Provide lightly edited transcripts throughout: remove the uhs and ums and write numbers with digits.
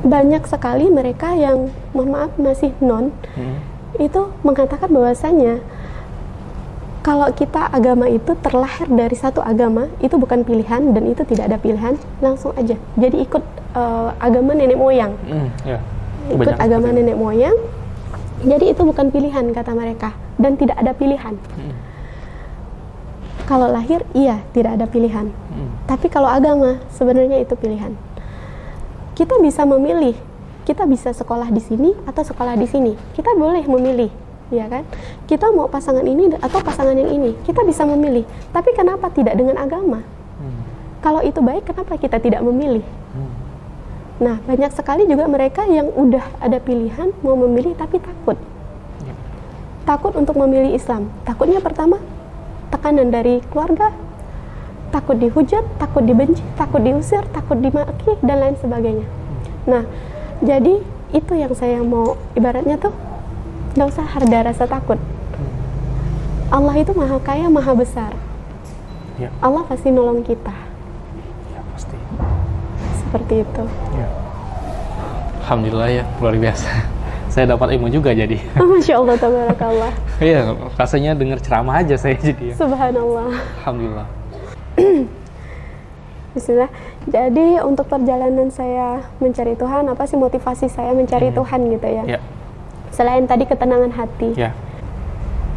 banyak sekali mereka yang, mohon maaf, masih itu mengatakan bahwasanya kalau kita agama itu terlahir dari satu agama, itu bukan pilihan dan itu tidak ada pilihan, langsung aja jadi ikut agama nenek moyang. Ikut agama nenek moyang, jadi itu bukan pilihan kata mereka, dan tidak ada pilihan. Kalau lahir, iya, tidak ada pilihan. Tapi kalau agama, sebenarnya itu pilihan. Kita bisa memilih, kita bisa sekolah di sini atau sekolah di sini. Kita boleh memilih, ya kan? Kita mau pasangan ini atau pasangan yang ini, kita bisa memilih. Tapi kenapa tidak dengan agama? Kalau itu baik, kenapa kita tidak memilih? Nah, banyak sekali juga mereka yang udah ada pilihan mau memilih tapi takut. Takut untuk memilih Islam. Takutnya pertama, tekanan dari keluarga, takut dihujat, takut dibenci, takut diusir, takut dimaki, dan lain sebagainya. Nah, jadi itu yang saya mau, ibaratnya tuh, nggak usah ada rasa takut. Allah itu maha kaya, maha besar. Allah pasti nolong kita. Pasti. Seperti itu. Alhamdulillah ya, luar biasa. Saya dapat ilmu juga jadi. Masya Allah, tabarakallah. Iya, rasanya dengar ceramah aja saya jadi ya. Subhanallah. Alhamdulillah. Bismillah. Jadi untuk perjalanan saya mencari Tuhan, apa sih motivasi saya mencari Tuhan gitu ya? Selain tadi ketenangan hati.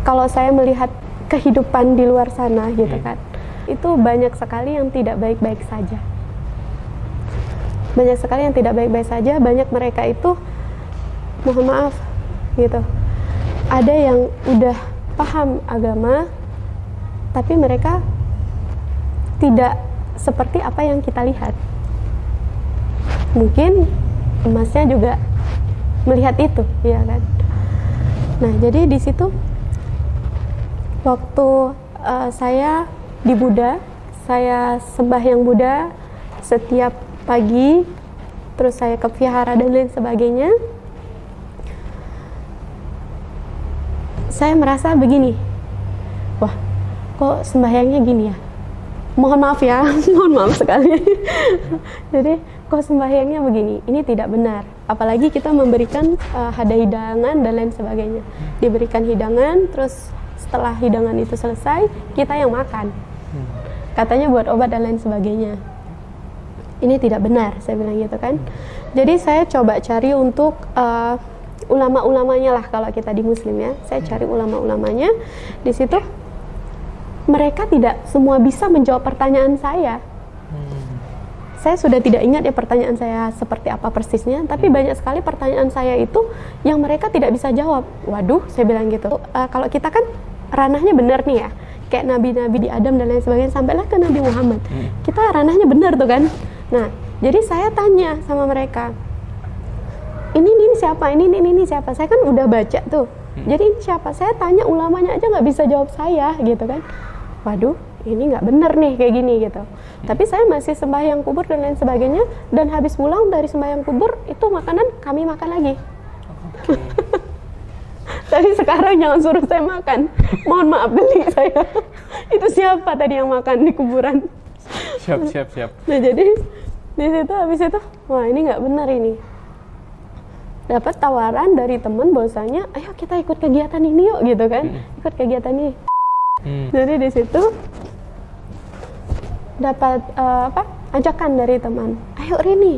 Kalau saya melihat kehidupan di luar sana gitu kan, itu banyak sekali yang tidak baik-baik saja. Banyak sekali yang tidak baik-baik saja. Banyak mereka itu, mohon maaf gitu, ada yang udah paham agama tapi mereka tidak seperti apa yang kita lihat. Mungkin emasnya juga melihat itu, ya kan? Nah, jadi di situ waktu saya di Buddha, saya sembahyang Buddha setiap pagi, terus saya ke vihara dan lain sebagainya. Saya merasa begini, wah, kok sembahyangnya gini ya? Mohon maaf ya, mohon maaf sekali. Jadi, kok sembahyangnya begini? Ini tidak benar. Apalagi kita memberikan ada hidangan dan lain sebagainya. Diberikan hidangan, terus setelah hidangan itu selesai, kita yang makan. Katanya buat obat dan lain sebagainya. Ini tidak benar, saya bilang gitu kan. Jadi saya coba cari untuk ulama-ulamanya lah, kalau kita di Muslim ya. Saya cari ulama-ulamanya. Di situ mereka tidak semua bisa menjawab pertanyaan saya. Saya sudah tidak ingat ya pertanyaan saya seperti apa persisnya, tapi banyak sekali pertanyaan saya itu yang mereka tidak bisa jawab. Waduh, saya bilang gitu. Kalau kita kan ranahnya benar nih ya, kayak nabi-nabi di Adam dan lain sebagainya, sampailah ke Nabi Muhammad. Kita ranahnya benar tuh kan. Nah, jadi saya tanya sama mereka, ini siapa, ini siapa. Saya kan udah baca tuh. Jadi ini siapa? Saya tanya ulamanya aja nggak bisa jawab saya gitu kan. Waduh, ini nggak bener nih kayak gini gitu. Tapi saya masih sembahyang kubur dan lain sebagainya, dan habis pulang dari sembahyang kubur itu makanan kami makan lagi. Tapi sekarang jangan suruh saya makan. Mohon maaf beli saya. Itu siapa tadi yang makan di kuburan? Siap. Nah, jadi di situ habis itu, wah ini nggak benar ini. Dapat tawaran dari teman bahwasanya, ayo kita ikut kegiatan ini yuk gitu kan. Ikut kegiatan ini. Jadi di situ dapat ajakan dari teman, ayo Rini,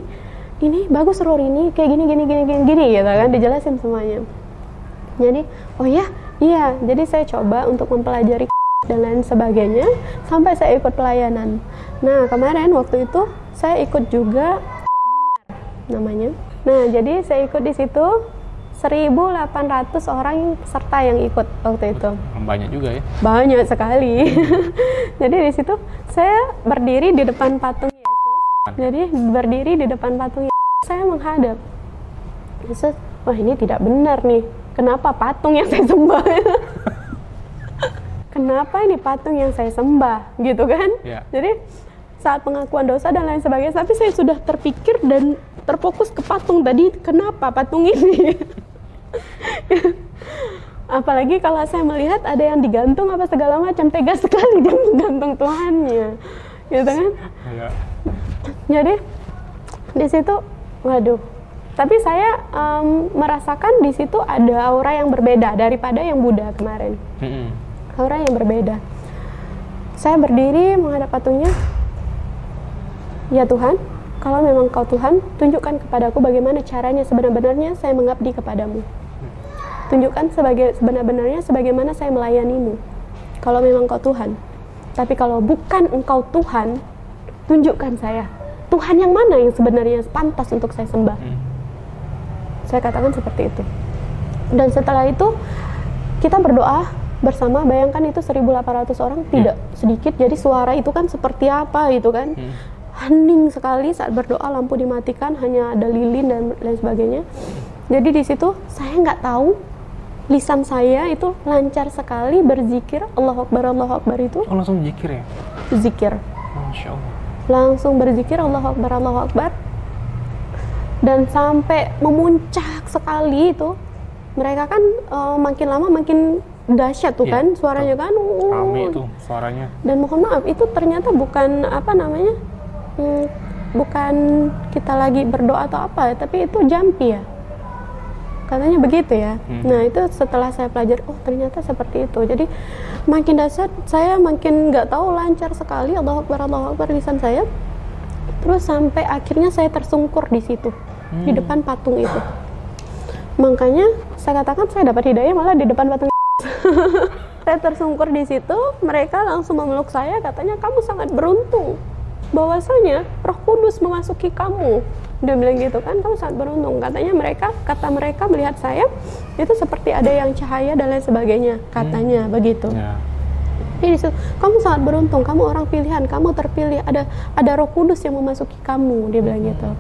ini bagus loh Rini, kayak gini gitu kan, dijelasin semuanya. Jadi oh ya, iya, jadi saya coba untuk mempelajari dan lain sebagainya sampai saya ikut pelayanan. Nah, kemarin waktu itu saya ikut juga namanya. Nah, jadi saya ikut di situ 1.800 orang peserta yang ikut waktu itu. Banyak juga ya? Banyak sekali. Jadi di situ saya berdiri di depan patung Yesus. Jadi berdiri di depan patung Yesus, saya menghadap Yesus. Wah, ini tidak benar nih. Kenapa patung yang saya sembah? Kenapa ini patung yang saya sembah? Gitu kan? Ya. Jadi saat pengakuan dosa dan lain sebagainya, tapi saya sudah terpikir dan terfokus ke patung tadi. Kenapa patung ini? Apalagi kalau saya melihat ada yang digantung apa segala macam, tega sekali dia menggantung Tuhannya, gitu kan? Ya. Jadi di situ, waduh, Tapi saya merasakan di situ ada aura yang berbeda daripada yang Buddha kemarin. Aura yang berbeda. Saya berdiri menghadap patungnya. Ya Tuhan, kalau memang Kau Tuhan, tunjukkan kepadaku bagaimana caranya sebenar-benarnya saya mengabdi kepadamu. Tunjukkan sebenar-benarnya sebagaimana saya melayanimu. Kalau memang Kau Tuhan. Tapi kalau bukan Engkau Tuhan, tunjukkan saya. Tuhan yang mana yang sebenarnya pantas untuk saya sembah? Saya katakan seperti itu. Dan setelah itu kita berdoa bersama. Bayangkan itu 1.800 orang, tidak sedikit. Jadi suara itu kan seperti apa gitu kan. Hening sekali saat berdoa, lampu dimatikan, hanya ada lilin dan lain sebagainya. Jadi di situ saya nggak tahu, lisan saya itu lancar sekali berzikir Allahu Akbar itu. Oh, langsung zikir ya? Zikir. Masya Allah. Langsung berzikir Allahu Akbar. Dan sampai memuncak sekali itu. Mereka kan makin lama makin dahsyat tuh kan suaranya kan. Rame itu suaranya. Dan mohon maaf, itu ternyata bukan bukan kita lagi berdoa atau apa, tapi itu jampi ya. Katanya begitu ya. Nah itu setelah saya pelajari, oh ternyata seperti itu. Jadi makin dahsyat, saya makin nggak tahu, lancar sekali Allahu Akbar lisan saya. Terus sampai akhirnya saya tersungkur di situ, di depan patung itu. Makanya saya katakan saya dapat hidayah malah di depan patung. Saya tersungkur di situ, mereka langsung memeluk saya, katanya kamu sangat beruntung. Bahwasanya Roh Kudus memasuki kamu. Dia bilang gitu kan, kamu sangat beruntung. Kata mereka melihat saya itu seperti ada yang cahaya dan lain sebagainya, katanya begitu. Jadi disitu, kamu sangat beruntung, kamu orang pilihan, kamu terpilih, ada Roh Kudus yang memasuki kamu, dia bilang gitu.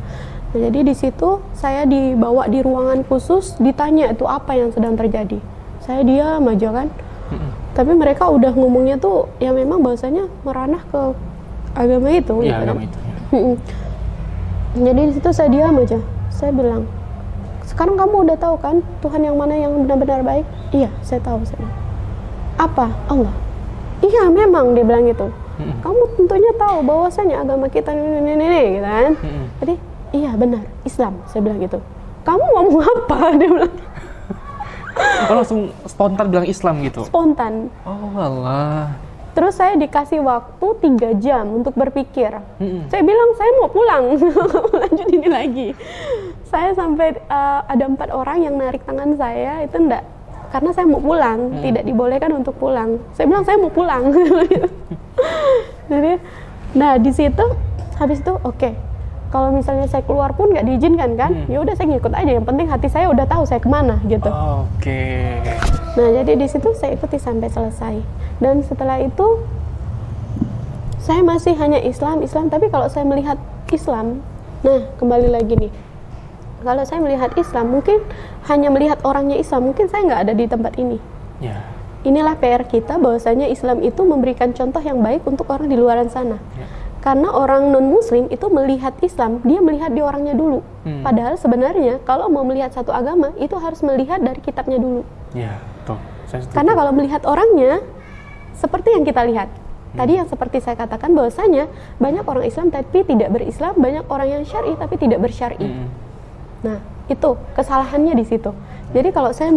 Nah, jadi di situ saya dibawa di ruangan khusus, ditanya itu apa yang sedang terjadi. Saya diam aja kan. Tapi mereka udah ngomongnya tuh ya memang bahasanya meranah ke agama itu. Iya, gitu agama kan. itu. Jadi di situ saya diam aja. Saya bilang, sekarang kamu udah tahu kan Tuhan yang mana yang benar-benar baik? Iya, saya tahu. Apa? Allah. Iya, memang, dia bilang gitu. Kamu tentunya tahu bahwasanya agama kita ini gitu kan. Jadi, iya benar, Islam, saya bilang gitu. Kamu ngomong apa? Dia bilang. Oh, langsung spontan bilang Islam gitu? Spontan. Oh Allah. Terus saya dikasih waktu 3 jam untuk berpikir. Saya bilang saya mau pulang. Lanjut ini lagi. Saya sampai ada 4 orang yang narik tangan saya, itu enggak, karena saya mau pulang, tidak dibolehkan untuk pulang. Saya bilang saya mau pulang. Jadi, nah di situ, habis itu oke. Kalau misalnya saya keluar pun nggak diizinkan kan, ya udah saya ngikut aja. Yang penting hati saya udah tahu saya kemana gitu. Oke. Nah jadi di situ saya ikuti sampai selesai. Dan setelah itu saya masih hanya Islam. Tapi kalau saya melihat Islam, nah kembali lagi nih. Kalau saya melihat Islam, mungkin hanya melihat orangnya Islam, mungkin saya nggak ada di tempat ini. Ya. Inilah PR kita, bahwasanya Islam itu memberikan contoh yang baik untuk orang di luar sana. Ya. Karena orang non-muslim itu melihat Islam, dia melihat di orangnya dulu. Padahal sebenarnya kalau mau melihat satu agama, itu harus melihat dari kitabnya dulu. Ya, betul. Karena kalau melihat orangnya, seperti yang kita lihat. Tadi yang seperti saya katakan, bahwasanya banyak orang Islam tapi tidak berislam, banyak orang yang syar'i tapi tidak bersyar'i. Nah, itu kesalahannya di situ. Jadi kalau saya